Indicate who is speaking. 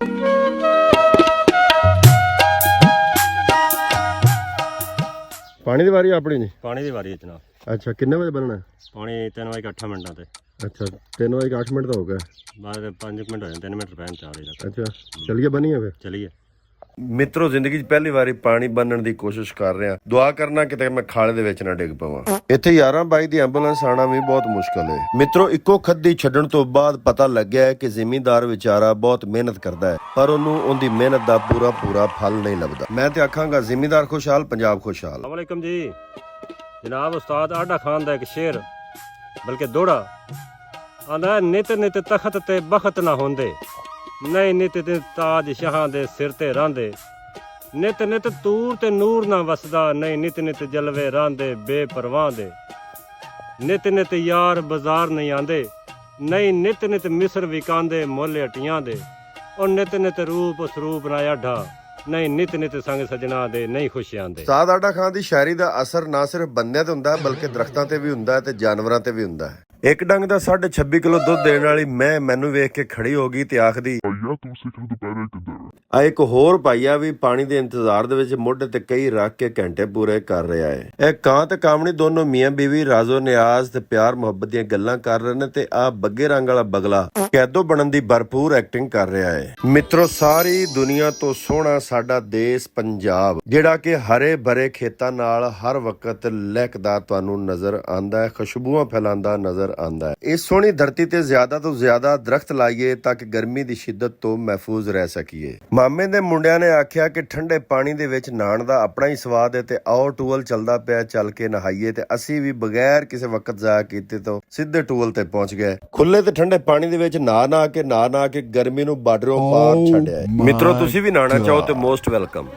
Speaker 1: पानी की वारी अपनी जी?
Speaker 2: पानी की वारी है जनाब।
Speaker 1: अच्छा, कितने बजे बनना है?
Speaker 2: पानी 3 बजे 8 मिनट से।
Speaker 1: अच्छा, 3 बजे 8 मिनट तो हो गए,
Speaker 2: बाद 5 मिनट हो जाए, 3 मिनट पैन 4 बजे।
Speaker 1: अच्छा चलिए बनिए फिर।
Speaker 2: चलिए
Speaker 1: ਮਿੱਤਰੋ, ਜ਼ਿੰਦਗੀ 'ਚ ਪਹਿਲੀ ਵਾਰੀ ਪਾਣੀ ਬੰਨਣ ਦੀ ਕੋਸ਼ਿਸ਼ ਕਰ ਰਿਹਾ। ਦੁਆ ਕਰਨਾ ਕਿਤੇ ਮੈਂ ਖਾਲੇ ਦੇ ਵਿੱਚ ਨਾ ਡਿੱਗ ਪਵਾਂ। ਇੱਥੇ 11 22 ਦੀ ਐਂਬੂਲੈਂਸ ਆਣਾ ਵੀ ਬਹੁਤ ਮੁਸ਼ਕਲ ਹੈ। ਮਿੱਤਰੋ, ਇੱਕੋ ਖੱਦੀ ਛੱਡਣ ਤੋਂ ਬਾਅਦ ਪਤਾ ਲੱਗਿਆ ਹੈ ਕਿ ਜ਼ਿਮੀਂਦਾਰ ਵਿਚਾਰਾ ਬਹੁਤ ਮਿਹਨਤ ਕਰਦਾ ਹੈ, ਪਰ ਉਹਨੂੰ ਉਹਦੀ ਮਿਹਨਤ ਦਾ ਪੂਰਾ ਫਲ ਨਹੀਂ ਲੱਭਦਾ। ਮੈਂ ਤੇ ਆਖਾਂਗਾ ਜ਼ਿਮੀਂਦਾਰ ਖੁਸ਼ਹਾਲ, ਪੰਜਾਬ ਖੁਸ਼ਹਾਲ।
Speaker 2: अस्सलाम वालेकुम जी जनाब। उस्ताद आडा खान का एक शेर बल्कि दोड़ा आंदा, नित नित तखत ते बखत ना होंदे, नहीं नित नित ताज शाहां दे सिर ते रांदे, नित नित तूर ते नूर ना वसदा, नहीं नित नित जलवे रांदे बेपरवाह दे, नित नित यार बाजार नहीं आंदे, नहीं नित नित मिस्र विकांदे मुल हट्टियां दे, और नित नित रूप सरूप ना आढा, नहीं नित नित संग सजना दे, नहीं खुशियां दे।
Speaker 1: ਉਸਤਾਦ ਆਡਾ ਖਾਨ ਦੀ ਸ਼ਾਇਰੀ ਦਾ ਅਸਰ ਨਾ ਸਿਰਫ ਬੰਦਿਆਂ ਤੇ ਹੁੰਦਾ ਹੈ, ਬਲਕਿ ਦਰਖਤਾਂ ਤੇ ਵੀ ਹੁੰਦਾ ਹੈ ਤੇ ਜਾਨਵਰਾਂ ਤੇ ਵੀ ਹੁੰਦਾ ਹੈ। ਇੱਕ ਡੰਗ ਦਾ 26.5 ਕਿਲੋ ਦੁੱਧ ਦੇਣ ਵਾਲੀ ਮੈਂ ਮੈਨੂੰ ਵੇਖ ਕੇ ਖੜੀ ਹੋ ਗਈ ਤੇ ਆਖਦੀ,
Speaker 3: ਭਈਆ ਤੂੰ ਸਿੱਖ ਦੁਪਹਿਰੇ ਕਿੱਧਰ?
Speaker 1: ਆ ਇੱਕ ਹੋਰ ਭਾਈਆ ਵੀ ਪਾਣੀ ਦੇ ਇੰਤਜ਼ਾਰ ਦੇ ਵਿੱਚ ਮੋਢੇ ਤੇ ਕਈ ਰੱਖ ਕੇ ਘੰਟੇ ਪੂਰੇ ਕਰ ਰਿਹਾ ਹੈ। ਇਹ ਕਾਂ ਤੇ ਕਾਮਣੀ ਦੋਨੋਂ ਮੀਆਂ ਬੀਵੀ ਰਾਜ਼ੋ ਨਿਆਜ਼ ਤੇ ਪਿਆਰ ਮੁਹੱਬਤ ਦੀਆਂ ਗੱਲਾਂ ਕਰ ਰਹੇ ਨੇ ਤੇ ਆ ਬੱਗੇ ਰੰਗ ਵਾਲਾ ਬਗਲਾ ਕੈਦੋ ਬਣਨ ਦੀ ਭਰਪੂਰ ਐਕਟਿੰਗ ਕਰ ਰਿਹਾ ਹੈ। ਮਿੱਤਰੋ, ਸਾਰੀ ਦੁਨੀਆ ਤੋਂ ਸੋਹਣਾ ਸਾਡਾ ਦੇਸ਼ ਪੰਜਾਬ, ਜਿਹੜਾ ਕਿ ਹਰੇ ਭਰੇ ਖੇਤਾਂ ਨਾਲ ਹਰ ਵਕਤ ਲਹਿਕਦਾ ਤੁਹਾਨੂੰ ਨਜ਼ਰ ਆਂਦਾ ਹੈ, ਖੁਸ਼ਬੂਆਂ ਫੈਲਾਉਂਦਾ ਨਜ਼ਰ ਆਂਦਾ ਹੈ। ਇਸ ਸੋਹਣੀ ਧਰਤੀ ਤੇ ਜ਼ਿਆਦਾ ਤੋਂ ਜ਼ਿਆਦਾ ਦਰਖਤ ਲਾਈਏ ਤਾਂ ਕਿ ਗਰਮੀ ਦੀ ਸ਼ਿੱਦਤ ਤੋਂ ਮਹਿਫੂਜ਼ ਰਹਿ ਸਕੀਏ। ਮਾਮੇ ਦੇ ਮੁੰਡਿਆਂ ਨੇ ਆਖਿਆ ਕਿ ਠੰਡੇ ਪਾਣੀ ਦੇ ਵਿੱਚ ਨਹਾਉਣ ਦਾ ਆਪਣਾ ਹੀ ਸਵਾਦ ਹੈ ਤੇ ਆਓ ਟੂਲ ਚੱਲਦਾ ਪਿਆ, ਚੱਲ ਕੇ ਨਹਾਈਏ। ਤੇ ਅਸੀਂ ਵੀ ਬਗੈਰ ਕਿਸੇ ਵਕਤ ਜ਼ਾਇਆ ਕੀਤੇ ਤੋਂ ਸਿੱਧੇ ਟੂਲ ਤੇ ਪਹੁੰਚ ਗਏ। ਖੁੱਲੇ ਤੇ ਠੰਡੇ ਪਾਣੀ ਦੇ ਵਿੱਚ ਨਹਾ ਕੇ ਗਰਮੀ ਨੂੰ ਬਾਰਡਰੋਂ ਪਾਰ ਛੱਡਿਆ। ਮਿੱਤਰੋ, ਤੁਸੀਂ ਵੀ ਨਹਾਉਣਾ ਚਾਹੋ ਤੇ ਮੋਸਟ ਵੈਲਕਮ।